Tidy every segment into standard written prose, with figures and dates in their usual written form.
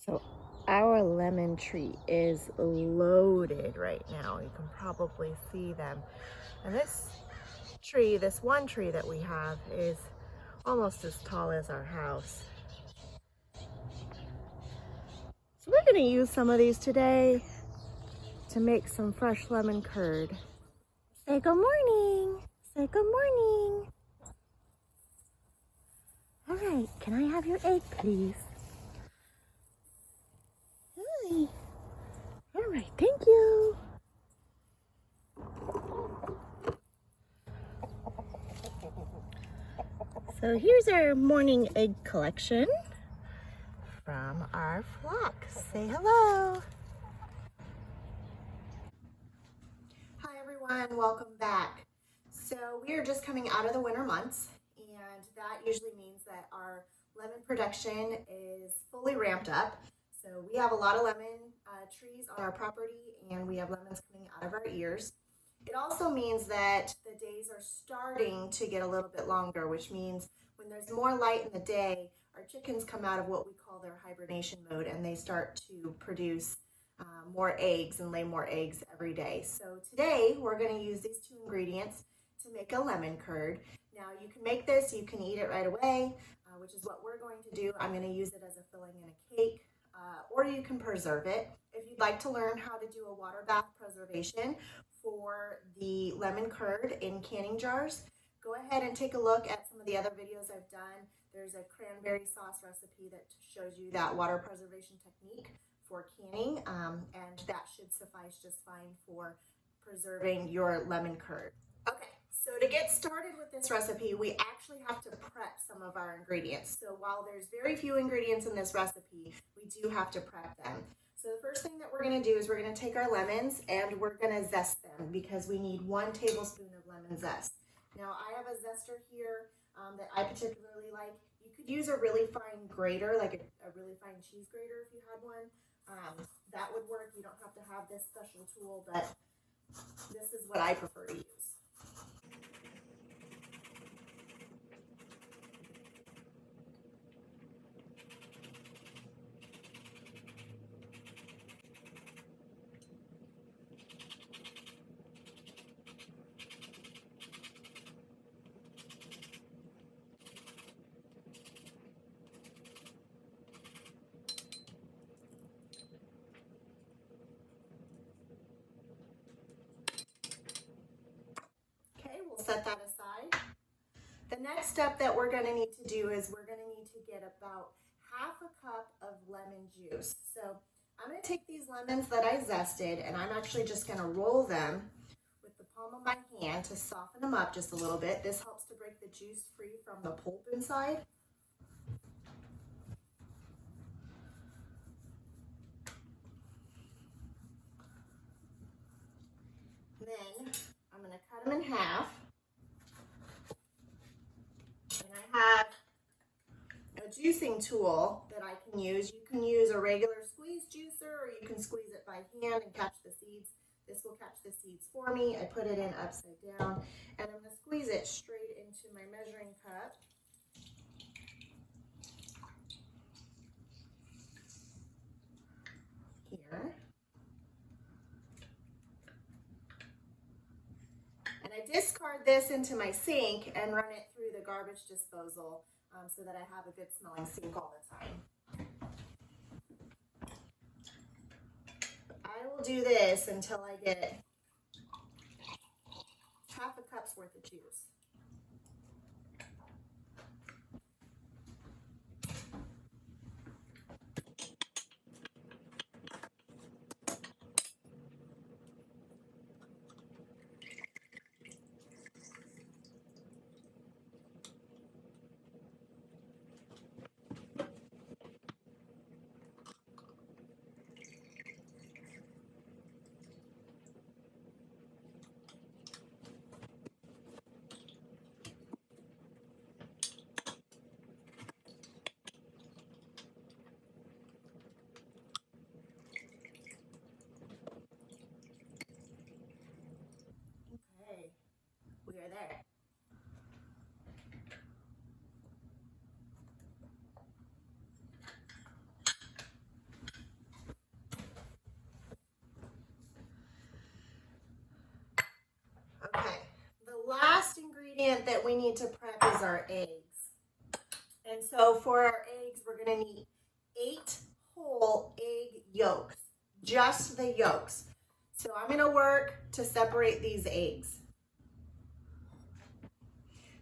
So our lemon tree is loaded right now. You can probably see them. And this tree, this one tree that we have, is almost as tall as our house. So we're going to use some of these today to make some fresh lemon curd. Say good morning. Say good morning. All right, can I have your egg, please? Hi. All right, thank you. So here's our morning egg collection from our flock. Say hello. Hi everyone, welcome back. So we are just coming out of the winter months, and that usually means that our lemon production is fully ramped up. So we have a lot of lemon trees on our property, and we have lemons coming out of our ears. It also means that the days are starting to get a little bit longer, which means when there's more light in the day, our chickens come out of what we call their hibernation mode, and they start to produce more eggs and lay more eggs every day. So today we're going to use these two ingredients to make a lemon curd. Now you can make this, you can eat it right away, which is what we're going to do. I'm going to use it as a filling in a cake, or you can preserve it. If you'd like to learn how to do a water bath preservation for the lemon curd in canning jars, go ahead and take a look at some of the other videos I've done. There's a cranberry sauce recipe that shows you that water preservation technique for canning, and that should suffice just fine for preserving your lemon curd. Okay, so to get started with this recipe, we actually have to prep some of our ingredients. So while there's very few ingredients in this recipe, we do have to prep them. So the first thing that we're going to do is we're going to take our lemons and we're going to zest them, because we need 1 tablespoon of lemon zest. Now I have a zester here that I particularly like. You could use a really fine grater, like a really fine cheese grater if you had one. That would work. You don't have to have this special tool, but this is what I prefer to use. Okay, we'll set that aside. The next step that we're going to need to do is we're going to need to get about half a cup of lemon juice. So I'm going to take these lemons that I zested, and I'm actually just going to roll them with the palm of my hand to soften them up just a little bit. This helps to break the juice free from the pulp inside. Then I'm going to cut them in half. And I have a juicing tool that I can use. You can use a regular squeeze juicer, or you can squeeze it by hand and catch the seeds. This will catch the seeds for me. I put it in upside down, and I'm going to squeeze it straight into my measuring cup. Here. And I discard this into my sink and run it through the garbage disposal so that I have a good smelling sink all the time. I will do this until I get half a cup's worth of juice. we need to prep is our eggs. And so for our eggs, we're going to need 8 whole egg yolks, just the yolks. So I'm going to work to separate these eggs.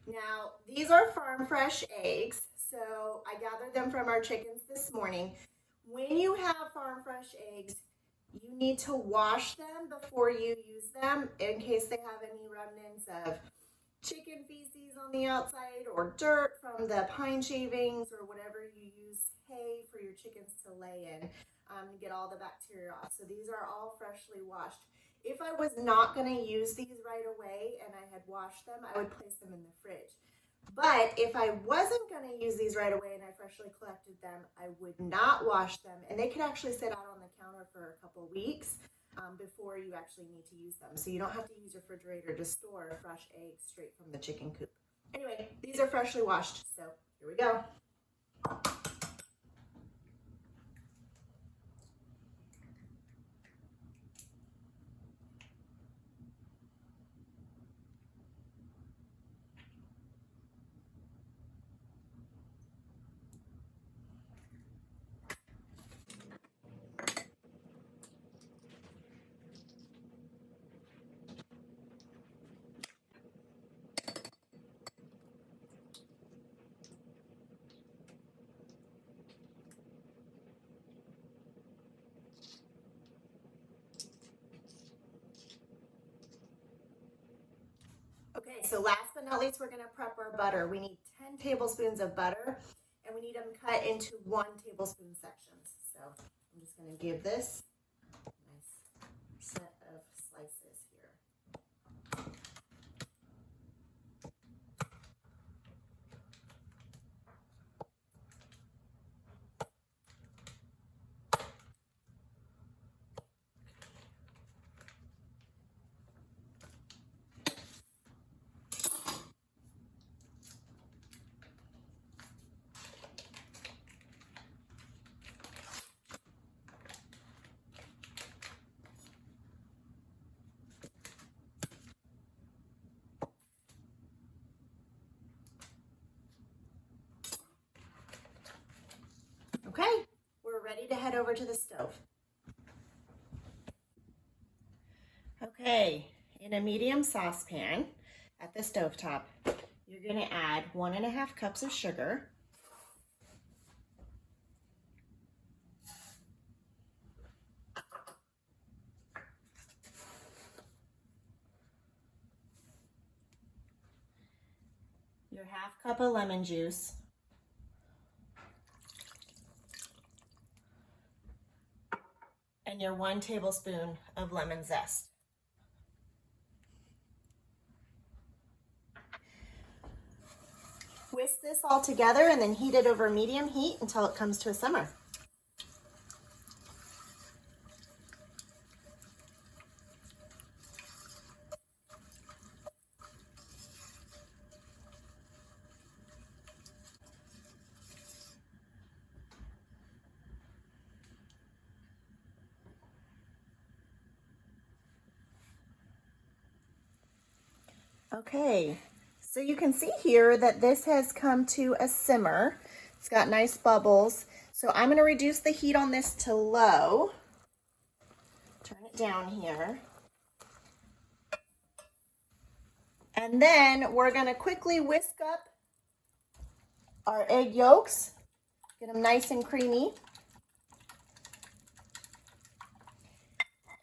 Now, these are farm fresh eggs, so I gathered them from our chickens this morning. When you have farm fresh eggs, you need to wash them before you use them in case they have any remnants of chicken feces on the outside or dirt from the pine shavings or whatever you use, hay for your chickens to lay in to get all the bacteria off. So these are all freshly washed. If I was not going to use these right away and I had washed them, I would place them in the fridge. But if I wasn't going to use these right away and I freshly collected them, I would not wash them. And they could actually sit out on the counter for a couple weeks before you actually need to use them. So you don't have to use your refrigerator to store fresh eggs straight from the chicken coop. Anyway, these are freshly washed. So here we go. Okay, so last but not least, we're going to prep our butter. We need 10 tablespoons of butter, and we need them cut into 1 tablespoon sections. So I'm just going to give this a nice set of slices here. Okay, we're ready to head over to the stove. Okay, in a medium saucepan at the stovetop, you're going to add 1.5 cups of sugar, your 1/2 cup of lemon juice, and your 1 tablespoon of lemon zest. Whisk this all together and then heat it over medium heat until it comes to a simmer. Okay, so you can see here that this has come to a simmer. It's got nice bubbles. So I'm going to reduce the heat on this to low. Turn it down here. And then we're going to quickly whisk up our egg yolks. Get them nice and creamy.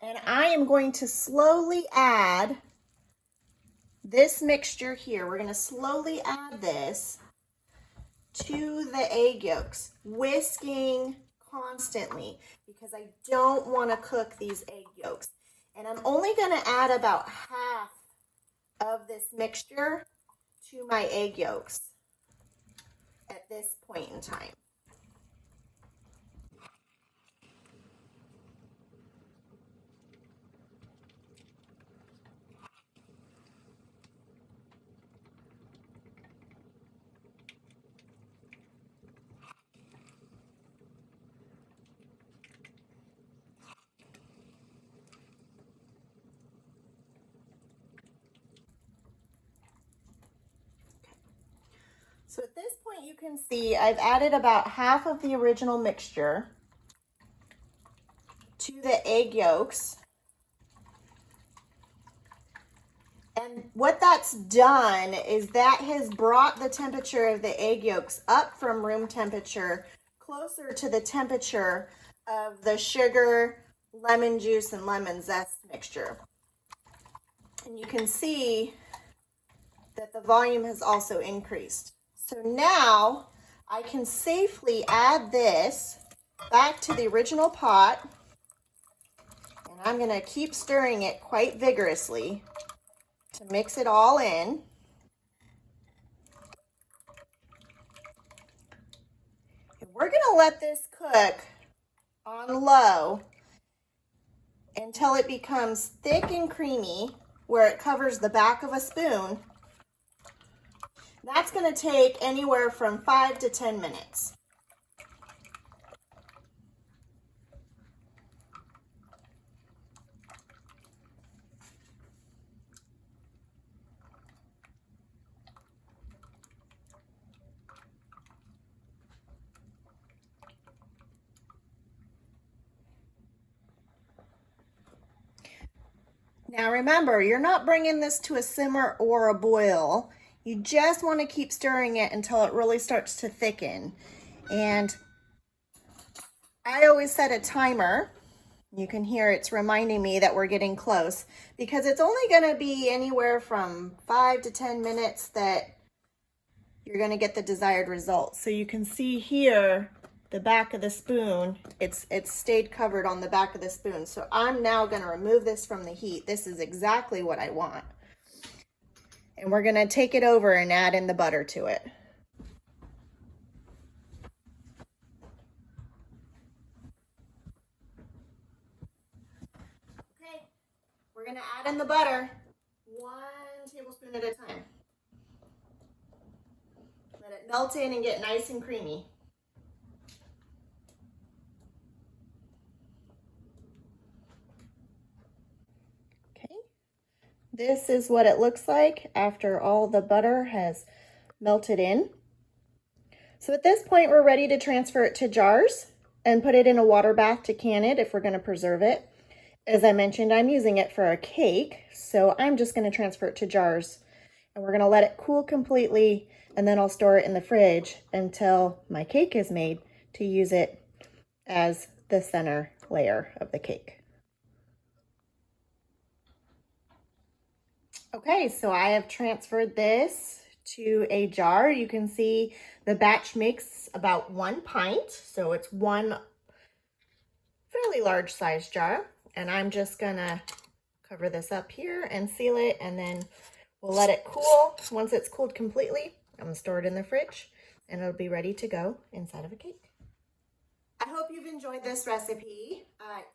And I am going to slowly add this mixture here. We're going to slowly add this to the egg yolks, whisking constantly because I don't want to cook these egg yolks. And I'm only going to add about half of this mixture to my egg yolks at this point in time. So at this point you can see I've added about half of the original mixture to the egg yolks. And what that's done is that has brought the temperature of the egg yolks up from room temperature closer to the temperature of the sugar, lemon juice, and lemon zest mixture. And you can see that the volume has also increased. So now I can safely add this back to the original pot, and I'm going to keep stirring it quite vigorously to mix it all in. And we're going to let this cook on low until it becomes thick and creamy where it covers the back of a spoon. That's going to take anywhere from 5 to 10 minutes. Now remember, you're not bringing this to a simmer or a boil. You just want to keep stirring it until it really starts to thicken. And I always set a timer. You can hear it's reminding me that we're getting close because it's only going to be anywhere from 5 to 10 minutes that you're going to get the desired results. So you can see here the back of the spoon, it's stayed covered on the back of the spoon. So I'm now going to remove this from the heat. This is exactly what I want. And we're going to take it over and add in the butter to it. Okay, we're going to add in the butter 1 tablespoon at a time. Let it melt in and get nice and creamy. This is what it looks like after all the butter has melted in. So at this point, we're ready to transfer it to jars and put it in a water bath to can it if we're going to preserve it. As I mentioned, I'm using it for a cake, so I'm just going to transfer it to jars. And we're going to let it cool completely, and then I'll store it in the fridge until my cake is made to use it as the center layer of the cake. Okay, so I have transferred this to a jar. You can see the batch makes about 1 pint, so it's one fairly large size jar. And I'm just gonna cover this up here and seal it, and then we'll let it cool. Once it's cooled completely, I'm gonna store it in the fridge and it'll be ready to go inside of a cake. I hope you've enjoyed this recipe.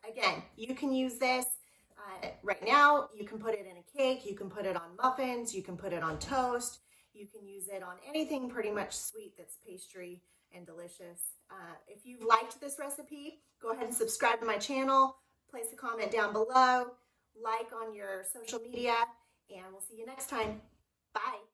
Again, you can use this right now. You can put it in a cake, you can put it on muffins, you can put it on toast, you can use it on anything pretty much sweet that's pastry and delicious. If you've liked this recipe, go ahead and subscribe to my channel, place a comment down below, like on your social media, and we'll see you next time. Bye.